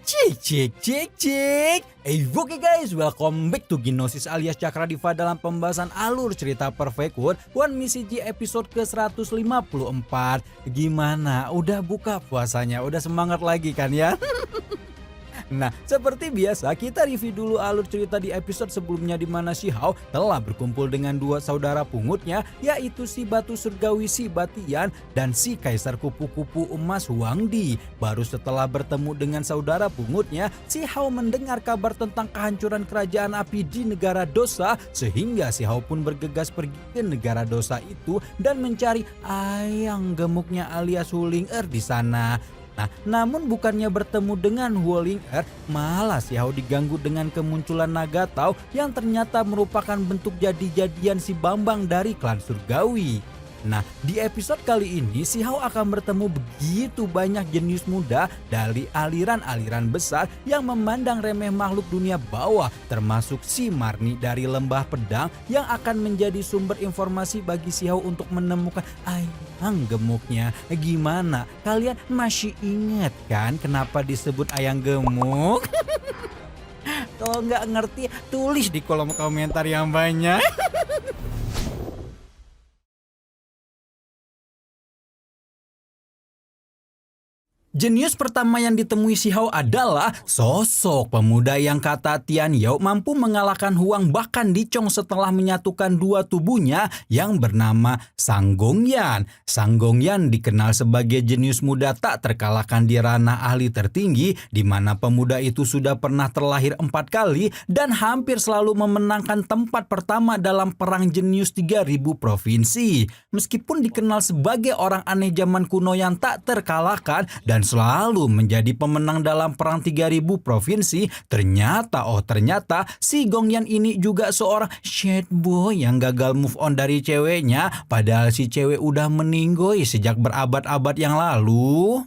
Cik cik cik cik. Oke guys, welcome back to Ginosis alias Cakra Diva dalam pembahasan alur cerita Perfect World One Misi G episode ke-154. Gimana? Udah buka puasanya? Udah semangat lagi kan ya? Nah, seperti biasa kita review dulu alur cerita di episode sebelumnya di mana si Hao telah berkumpul dengan dua saudara pungutnya, yaitu si Batu Surgawi si Batian dan si Kaisar Kupu-Kupu Emas Huang Di. Baru setelah bertemu dengan saudara pungutnya, si Hao mendengar kabar tentang kehancuran kerajaan api di negara dosa, sehingga si Hao pun bergegas pergi ke negara dosa itu dan mencari ayang gemuknya alias Huling di sana. Nah, namun bukannya bertemu dengan Huling malah si Hao diganggu dengan kemunculan naga Tao yang ternyata merupakan bentuk jadi-jadian si Bambang dari klan Surgawi. Nah, di episode kali ini si Hao akan bertemu begitu banyak jenius muda dari aliran-aliran besar yang memandang remeh makhluk dunia bawah, termasuk si Marni dari Lembah Pedang yang akan menjadi sumber informasi bagi si Hao untuk menemukan ayang gemuknya. Gimana? Kalian masih ingat kan kenapa disebut ayang gemuk? Kalau nggak ngerti, tulis di kolom komentar yang banyak. Jenius pertama yang ditemui si Hao adalah sosok pemuda yang kata Tian Yao mampu mengalahkan Huang bahkan Dicong setelah menyatukan dua tubuhnya yang bernama Sang Gongyan. Sang Gongyan dikenal sebagai jenius muda tak terkalahkan di ranah ahli tertinggi, di mana pemuda itu sudah pernah terlahir 4 kali dan hampir selalu memenangkan tempat pertama dalam perang jenius 3000 provinsi. Meskipun dikenal sebagai orang aneh zaman kuno yang tak terkalahkan dan selalu menjadi pemenang dalam perang 3000 provinsi, ternyata si Gongyan ini juga seorang shade boy yang gagal move on dari ceweknya, padahal si cewek udah meninggoy sejak berabad-abad yang lalu.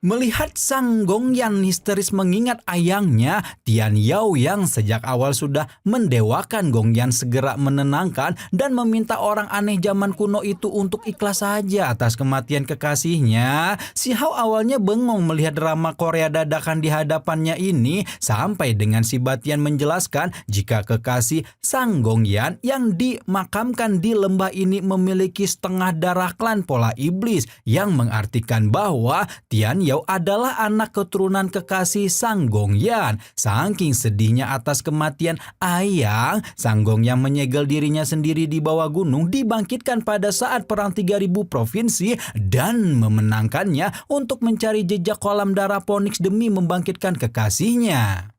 Melihat Sang Gongyan histeris mengingat ayangnya, Tian Yao yang sejak awal sudah mendewakan Gongyan segera menenangkan dan meminta orang aneh zaman kuno itu untuk ikhlas saja atas kematian kekasihnya. Si Hao awalnya bengong melihat drama Korea dadakan di hadapannya ini, sampai dengan si Batian menjelaskan jika kekasih Sang Gongyan yang dimakamkan di lembah ini memiliki setengah darah klan Pola Iblis, yang mengartikan bahwa Tian Yao adalah anak keturunan kekasih Sang Gongyan. Saking sedihnya atas kematian ayang, Sang Gongyan menyegel dirinya sendiri di bawah gunung dibangkitkan pada saat perang 3000 provinsi dan memenangkannya untuk mencari jejak kolam darah Phoenix demi membangkitkan kekasihnya.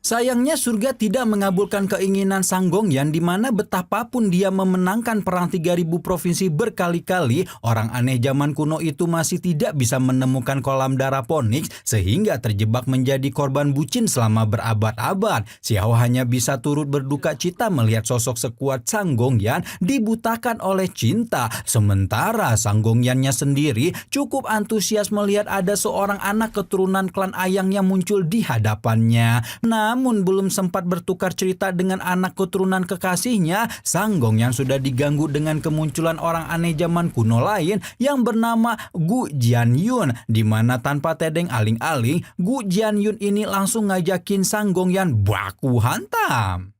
Sayangnya surga tidak mengabulkan keinginan Sang Gongyan, di mana betapapun dia memenangkan perang 3000 provinsi berkali-kali, orang aneh zaman kuno itu masih tidak bisa menemukan kolam darah Phoenix sehingga terjebak menjadi korban bucin selama berabad-abad. Si Hao hanya bisa turut berduka cita melihat sosok sekuat Sang Gongyan dibutakan oleh cinta, sementara Sang Gongyannya sendiri cukup antusias melihat ada seorang anak keturunan klan Ayang yang muncul di hadapannya. Namun belum sempat bertukar cerita dengan anak keturunan kekasihnya, Sang Gongyan sudah diganggu dengan kemunculan orang aneh zaman kuno lain yang bernama Gu Jianyun, di mana tanpa tedeng aling-aling, Gu Jianyun ini langsung ngajakin Sang Gongyan baku hantam.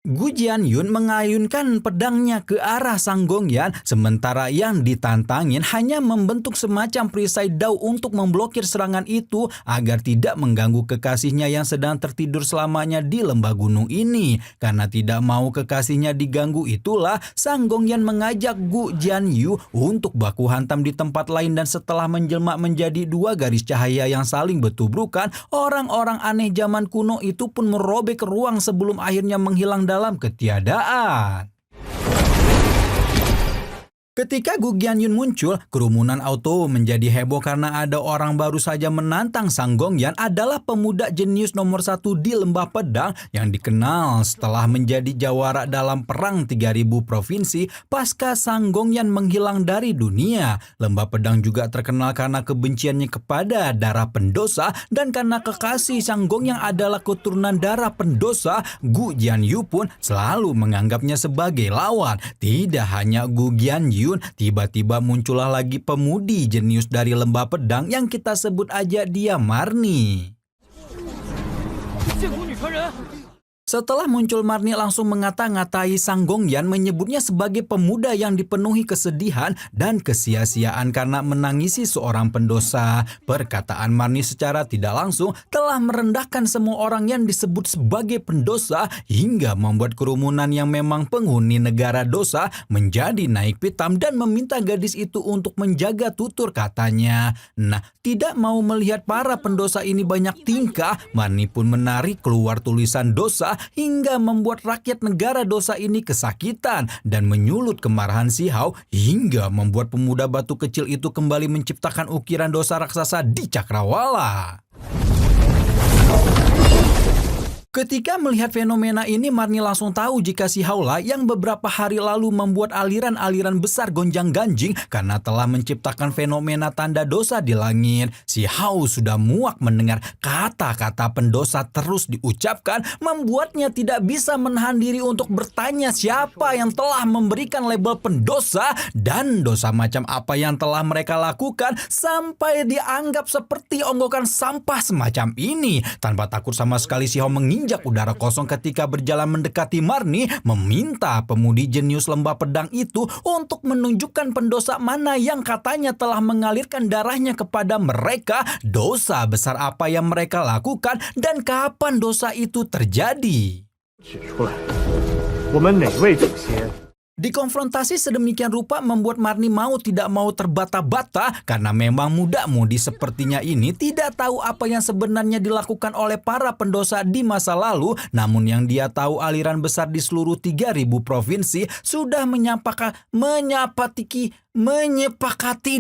Gu Jianyun mengayunkan pedangnya ke arah Sang Gongyan, sementara yang ditantangin hanya membentuk semacam perisai dao untuk memblokir serangan itu agar tidak mengganggu kekasihnya yang sedang tertidur selamanya di lembah gunung ini. Karena tidak mau kekasihnya diganggu itulah Sang Gongyan mengajak Gu Jianyu untuk baku hantam di tempat lain, dan setelah menjelma menjadi dua garis cahaya yang saling bertubrukan, orang-orang aneh zaman kuno itu pun merobek ruang sebelum akhirnya menghilang dalam ketiadaan. Ketika Gu Jianyun muncul, kerumunan auto menjadi heboh karena ada orang baru saja menantang Sang Gongyan adalah pemuda jenius nomor 1 di Lembah Pedang yang dikenal setelah menjadi jawara dalam perang 3000 provinsi pasca Sang Gongyan menghilang dari dunia. Lembah Pedang juga terkenal karena kebenciannya kepada darah pendosa, dan karena kekasih Sang Gongyan adalah keturunan darah pendosa, Gu Jianyu pun selalu menganggapnya sebagai lawan. Tidak hanya Gu Jianyu, terjun, tiba-tiba muncullah lagi pemudi jenius dari lembah pedang yang kita sebut aja dia Marni. Setelah muncul Marni langsung mengata-ngatai Sang Gongyan, menyebutnya sebagai pemuda yang dipenuhi kesedihan dan kesia-siaan karena menangisi seorang pendosa. Perkataan Marni secara tidak langsung telah merendahkan semua orang yang disebut sebagai pendosa hingga membuat kerumunan yang memang penghuni negara dosa menjadi naik pitam dan meminta gadis itu untuk menjaga tutur katanya. Nah, tidak mau melihat para pendosa ini banyak tingkah, Marni pun menarik keluar tulisan dosa hingga membuat rakyat negara dosa ini kesakitan dan menyulut kemarahan Si Hao hingga membuat pemuda batu kecil itu kembali menciptakan ukiran dosa raksasa di cakrawala. Ketika melihat fenomena ini, Marni langsung tahu jika Si Hao lah yang beberapa hari lalu membuat aliran-aliran besar gonjang-ganjing karena telah menciptakan fenomena tanda dosa di langit. Si Hao sudah muak mendengar kata-kata pendosa terus diucapkan, membuatnya tidak bisa menahan diri untuk bertanya siapa yang telah memberikan label pendosa dan dosa macam apa yang telah mereka lakukan sampai dianggap seperti onggokan sampah semacam ini. Tanpa takut sama sekali, Si Hao menginjak udara kosong ketika berjalan mendekati Marni, meminta pemudi jenius lembah pedang itu untuk menunjukkan pendosa mana yang katanya telah mengalirkan darahnya kepada mereka, dosa besar apa yang mereka lakukan, dan kapan dosa itu terjadi. Dikonfrontasi sedemikian rupa membuat Marni mau tidak mau terbata-bata karena memang muda-mudi sepertinya ini tidak tahu apa yang sebenarnya dilakukan oleh para pendosa di masa lalu. Namun yang dia tahu, aliran besar di seluruh 3.000 provinsi sudah menyepakati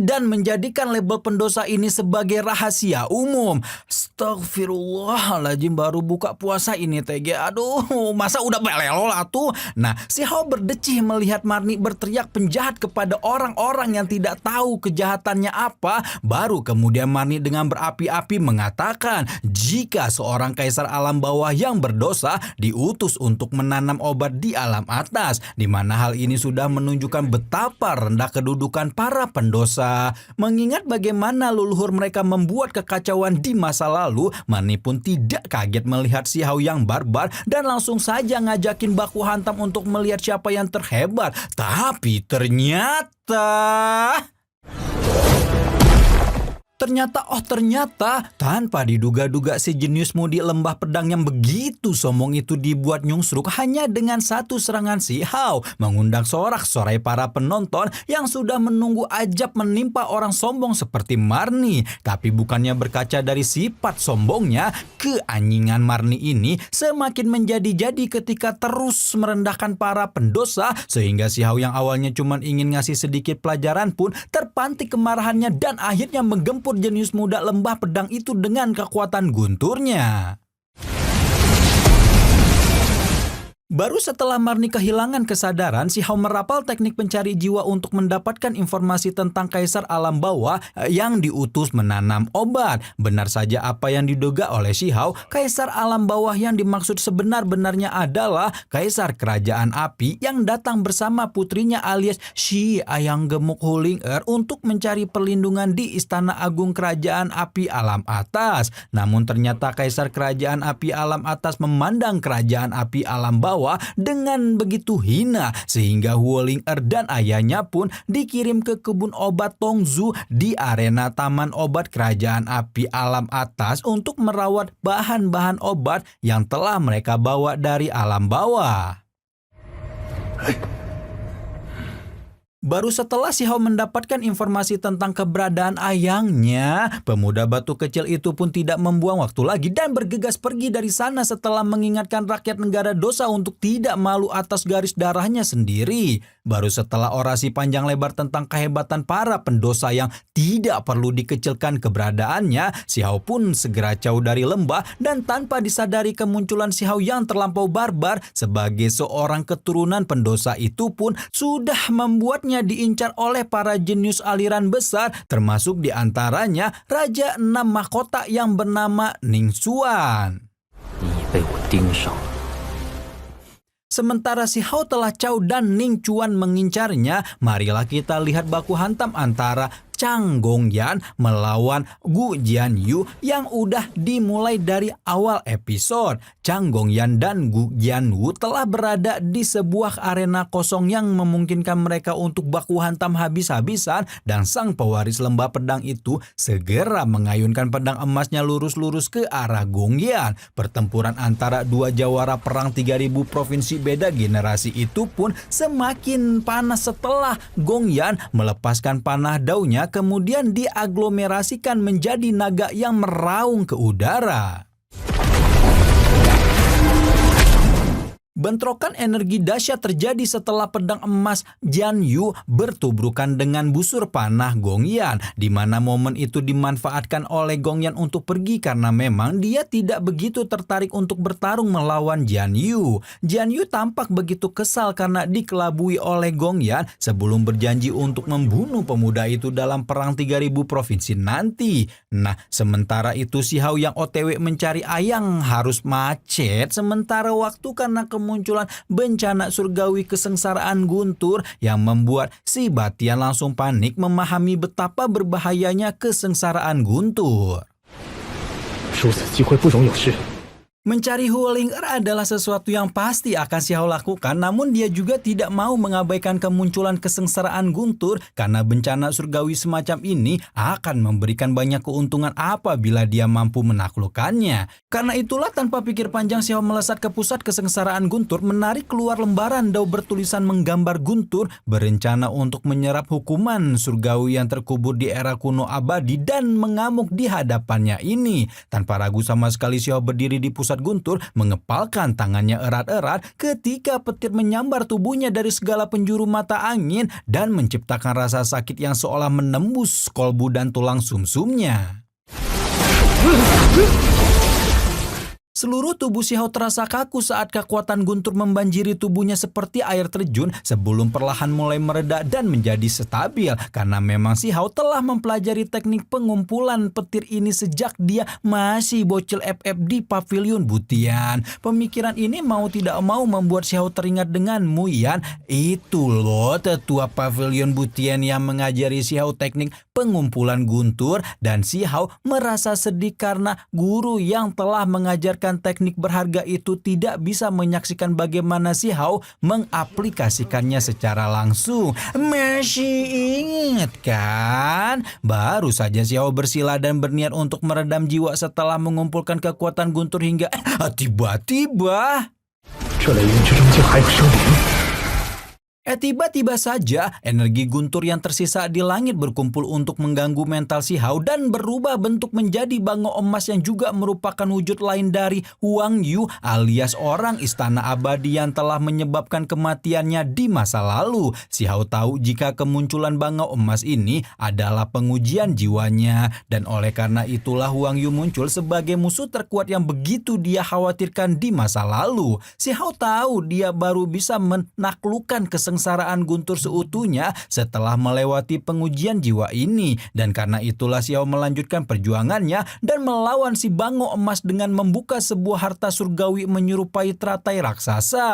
dan menjadikan label pendosa ini sebagai rahasia umum. Astagfirullahaladzim, baru buka puasa ini TG. Aduh, masa udah belelo lah tuh. Nah, Si Hao berdecih melihat Marni berteriak penjahat kepada orang-orang yang tidak tahu kejahatannya apa. Baru kemudian Marni dengan berapi-api mengatakan jika seorang kaisar alam bawah yang berdosa diutus untuk menanam obat di alam atas, di mana hal ini sudah menunjukkan betapa rendah kedudukan para pendosa. Mengingat bagaimana leluhur mereka membuat kekacauan di masa lalu, Marni pun tidak kaget melihat Si Hao yang barbar dan langsung saja ngajakin baku hantam untuk melihat siapa yang terhebat. Tapi Ternyata tanpa diduga-duga si jenius mudi lembah pedang yang begitu sombong itu dibuat nyungsruk hanya dengan satu serangan. Si Hao mengundang sorak-sorai para penonton yang sudah menunggu ajab menimpa orang sombong seperti Marni. Tapi bukannya berkaca dari sifat sombongnya, keanjingan Marni ini semakin menjadi-jadi ketika terus merendahkan para pendosa, sehingga Si Hao yang awalnya cuma ingin ngasih sedikit pelajaran pun terpantik kemarahannya dan akhirnya menggempur jenius muda lembah pedang itu dengan kekuatan gunturnya. Baru setelah Marni kehilangan kesadaran, Si Hao merapal teknik pencari jiwa untuk mendapatkan informasi tentang kaisar alam bawah yang diutus menanam obat. Benar saja apa yang diduga oleh Si Hao, kaisar alam bawah yang dimaksud sebenar-benarnya adalah kaisar kerajaan api yang datang bersama putrinya alias Shi Ayang Gemuk Huling untuk mencari perlindungan di istana agung kerajaan api alam atas. Namun ternyata kaisar kerajaan api alam atas memandang kerajaan api alam bawah dengan begitu hina, sehingga Huoling dan ayahnya pun dikirim ke kebun obat Tongzu di arena taman obat kerajaan api alam atas untuk merawat bahan-bahan obat yang telah mereka bawa dari alam bawah. Baru setelah Si Hao mendapatkan informasi tentang keberadaan ayangnya, pemuda batu kecil itu pun tidak membuang waktu lagi dan bergegas pergi dari sana setelah mengingatkan rakyat negara dosa untuk tidak malu atas garis darahnya sendiri. Baru setelah orasi panjang lebar tentang kehebatan para pendosa yang tidak perlu dikecilkan keberadaannya, Si Hao pun segera jauh dari lembah dan tanpa disadari kemunculan Si Hao yang terlampau barbar sebagai seorang keturunan pendosa itu pun sudah membuatnya diincar oleh para jenius aliran besar, termasuk diantaranya Raja 6 Mahkota yang bernama Ning Xuan. Sementara si Hao telah Cao dan Ning Chuan mengincarnya, marilah kita lihat baku hantam antara Chang Gongyan melawan Gu Jianyu yang udah dimulai dari awal episode. Chang Gongyan dan Gu Jianyu telah berada di sebuah arena kosong yang memungkinkan mereka untuk baku hantam habis-habisan, dan sang pewaris lembah pedang itu segera mengayunkan pedang emasnya lurus-lurus ke arah Gongyan. Pertempuran antara dua jawara perang 3000 provinsi beda generasi itu pun semakin panas setelah Gongyan melepaskan panah daunya kemudian diaglomerasikan menjadi naga yang meraung ke udara. Bentrokan energi dahsyat terjadi setelah pedang emas Jian Yu bertubrukan dengan busur panah Gongyan, di mana momen itu dimanfaatkan oleh Gongyan untuk pergi karena memang dia tidak begitu tertarik untuk bertarung melawan Jian Yu. Jian Yu tampak begitu kesal karena dikelabui oleh Gongyan sebelum berjanji untuk membunuh pemuda itu dalam perang 3000 provinsi nanti. Nah, sementara itu si Hao yang OTW mencari ayang harus macet sementara waktu karena kemunculan bencana surgawi kesengsaraan guntur yang membuat si Batian langsung panik memahami betapa berbahayanya kesengsaraan guntur. Mencari Huolinger adalah sesuatu yang pasti akan si Hao lakukan, namun dia juga tidak mau mengabaikan kemunculan kesengsaraan guntur karena bencana surgawi semacam ini akan memberikan banyak keuntungan apabila dia mampu menaklukkannya. Karena itulah tanpa pikir panjang si Hao melesat ke pusat kesengsaraan guntur, menarik keluar lembaran dao bertulisan menggambar guntur, berencana untuk menyerap hukuman surgawi yang terkubur di era kuno abadi dan mengamuk di hadapannya ini. Tanpa ragu sama sekali si Hao berdiri di pusat guntur, mengepalkan tangannya erat-erat ketika petir menyambar tubuhnya dari segala penjuru mata angin dan menciptakan rasa sakit yang seolah menembus kolbu dan tulang sumsumnya. Seluruh tubuh si Hao terasa kaku saat kekuatan guntur membanjiri tubuhnya seperti air terjun sebelum perlahan mulai mereda dan menjadi stabil, karena memang si Hao telah mempelajari teknik pengumpulan petir ini sejak dia masih bocil FF di Pavilion Butian. Pemikiran ini mau tidak mau membuat si Hao teringat dengan Muyan, itu loh tetua Pavilion Butian yang mengajari si Hao teknik pengumpulan guntur, dan si Hao merasa sedih karena guru yang telah mengajarkan teknik berharga itu tidak bisa menyaksikan bagaimana si Hao mengaplikasikannya secara langsung. Masih ingat kan? Baru saja si Hao bersila dan berniat untuk meredam jiwa setelah mengumpulkan kekuatan guntur hingga tiba-tiba tiba-tiba saja energi guntur yang tersisa di langit berkumpul untuk mengganggu mental si Hao dan berubah bentuk menjadi bango emas yang juga merupakan wujud lain dari Huang Yu alias orang istana abadi yang telah menyebabkan kematiannya di masa lalu. Si Hao tahu jika kemunculan bango emas ini adalah pengujian jiwanya, dan oleh karena itulah Huang Yu muncul sebagai musuh terkuat yang begitu dia khawatirkan di masa lalu. Si Hao tahu dia baru bisa menaklukkan kesengsaraan guntur seutuhnya setelah melewati pengujian jiwa ini, dan karena itulah si Hao melanjutkan perjuangannya dan melawan si bango emas dengan membuka sebuah harta surgawi menyerupai teratai raksasa.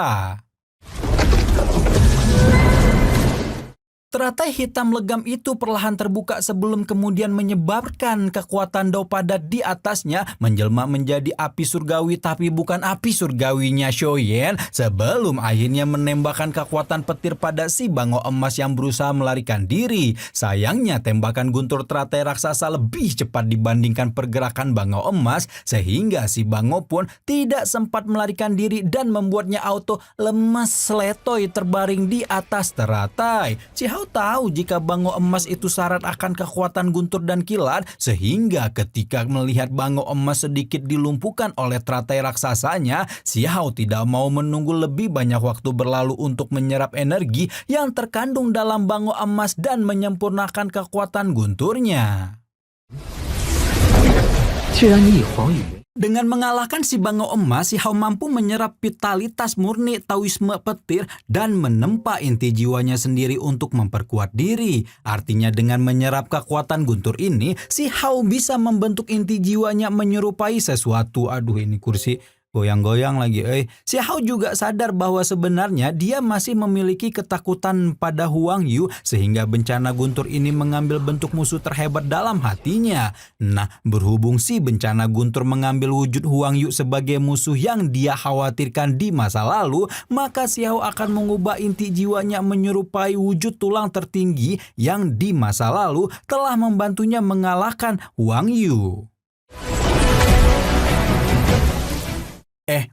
Teratai hitam legam itu perlahan terbuka sebelum kemudian menyebarkan kekuatan dao padat di atasnya menjelma menjadi api surgawi, tapi bukan api surgawinya Shoyen, sebelum akhirnya menembakkan kekuatan petir pada si bango emas yang berusaha melarikan diri. Sayangnya tembakan guntur teratai raksasa lebih cepat dibandingkan pergerakan bango emas, sehingga si bango pun tidak sempat melarikan diri dan membuatnya auto lemas letoy terbaring di atas teratai. Si Hao tahu jika bango emas itu syarat akan kekuatan guntur dan kilat, sehingga ketika melihat bango emas sedikit dilumpuhkan oleh teratai raksasanya, si Hao tidak mau menunggu lebih banyak waktu berlalu untuk menyerap energi yang terkandung dalam bango emas dan menyempurnakan kekuatan gunturnya. Dengan mengalahkan si bango emas, si Hao mampu menyerap vitalitas murni Taoisme petir dan menempa inti jiwanya sendiri untuk memperkuat diri. Artinya dengan menyerap kekuatan guntur ini, si Hao bisa membentuk inti jiwanya menyerupai sesuatu. Aduh, ini kursi Goyang-goyang lagi, Si Hao juga sadar bahwa sebenarnya dia masih memiliki ketakutan pada Huang Yu sehingga bencana guntur ini mengambil bentuk musuh terhebat dalam hatinya. Nah, berhubung si bencana guntur mengambil wujud Huang Yu sebagai musuh yang dia khawatirkan di masa lalu, maka si Hao akan mengubah inti jiwanya menyerupai wujud tulang tertinggi yang di masa lalu telah membantunya mengalahkan Huang Yu.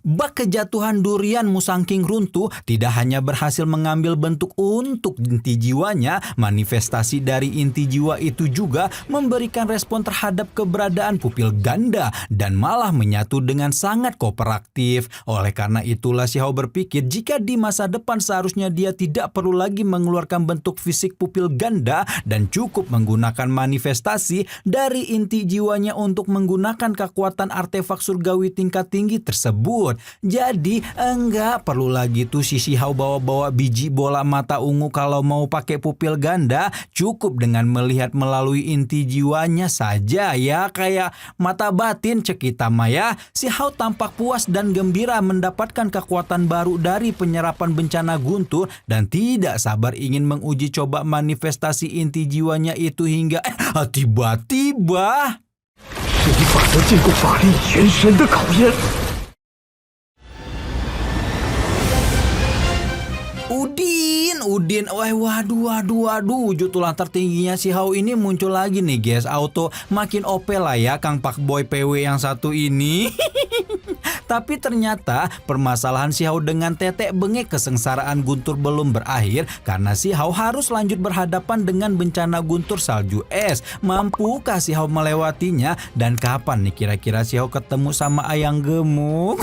Bak kejatuhan durian Musang King runtuh tidak hanya berhasil mengambil bentuk untuk inti jiwanya, manifestasi dari inti jiwa itu juga memberikan respon terhadap keberadaan pupil ganda dan malah menyatu dengan sangat kooperatif. Oleh karena itulah si Hao berpikir jika di masa depan seharusnya dia tidak perlu lagi mengeluarkan bentuk fisik pupil ganda dan cukup menggunakan manifestasi dari inti jiwanya untuk menggunakan kekuatan artefak surgawi tingkat tinggi tersebut. Jadi enggak perlu lagi tuh si Hao bawa-bawa biji bola mata ungu kalau mau pakai pupil ganda. Cukup dengan melihat melalui inti jiwanya saja ya, kayak mata batin cek kita maya. Si Hao tampak puas dan gembira mendapatkan kekuatan baru dari penyerapan bencana guntur dan tidak sabar ingin menguji coba manifestasi inti jiwanya itu hingga tiba-tiba 是你法则禁锢法力元神的考验。 Udin, waduh, wujud tulang tertingginya si Hao ini muncul lagi nih guys. Auto makin OP lah ya Kang Pak Boy PW yang satu ini. Tapi ternyata permasalahan si Hao dengan tetek bengek kesengsaraan guntur belum berakhir karena si Hao harus lanjut berhadapan dengan bencana guntur salju es. Mampukah si Hao melewatinya dan kapan nih kira-kira si Hao ketemu sama ayang gemuk?